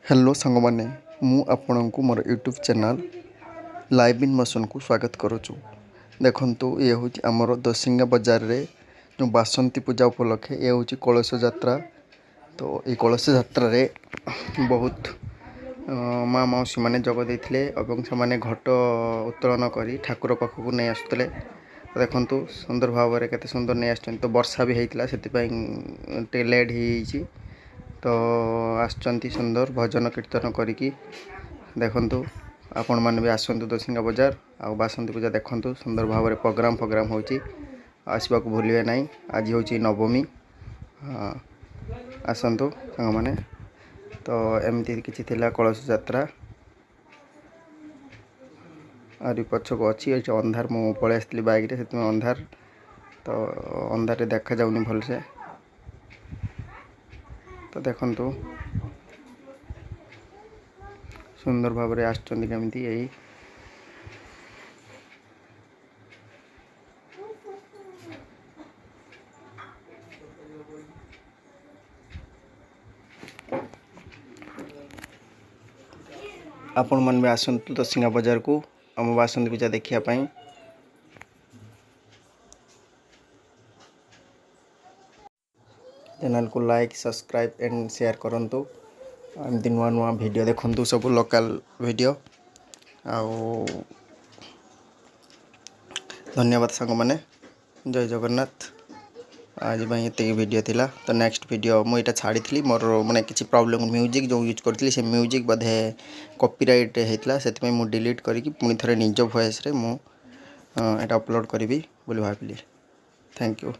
Hello सांग मैंने आपण को मोर YouTube channel live in motion को स्वागत करुचु। देखंतु ये हूँ आमर दसिंगा बाजार रे जो बासंती पूजा उपलक्षे ये हूँ कलश यात्रा। तो ये कलश यात्रा रे बहुत माँ मौसी मैंने जोग देते से घट उत्तोलन कर ठाकुर पाखक नहीं आसुले। देखंतु सुंदर भाव में केते सुंदर नहीं आस। तो वर्षा भी होता से लेट हो तो आसचंती सुंदर भजन कीर्तन करिकी। देखंतु आपण मैंने भी आसतु दसिंगा बाजार आ बासंती पूजा देखंतु सुंदर भाव में प्रोग्राम होची। आसवा को भूलिए नहीं। आज हूँ नवमी। आसतु सांग मैंने। तो एमती किसी थिला कलश यात्रा आरी पछक अच्छी अंधार मु पलि आसती बैक से अंधार। तो अंधार देखा जाऊनी भलसे। तो देखंतु सुंदर भाव में आसचंदी केमिति यही आपण मन भी आसतु दसिंगा बाजार को आम बासंती पूजा देखापी। चैनल को लाइक सब्सक्राइब एंड शेयर करंतु। एमती नुआ नुआ वीडियो देखंतु सब लोकल वीडियो। आउ धन्यवाद सांग मैंने। जय जगन्नाथ। आज ये वीडियो थिला। तो नेक्स्ट वीडियो मुझे छाड़ी थी मोर मैंने किसी प्रॉब्लम म्यूजिक जो यूज करी से म्यूजिक बोधे कॉपीराइट होता से मुझे डिलीट करके पुणी थे निज वॉइस रे मु अपलोड करी बोली भाविली। Thank you.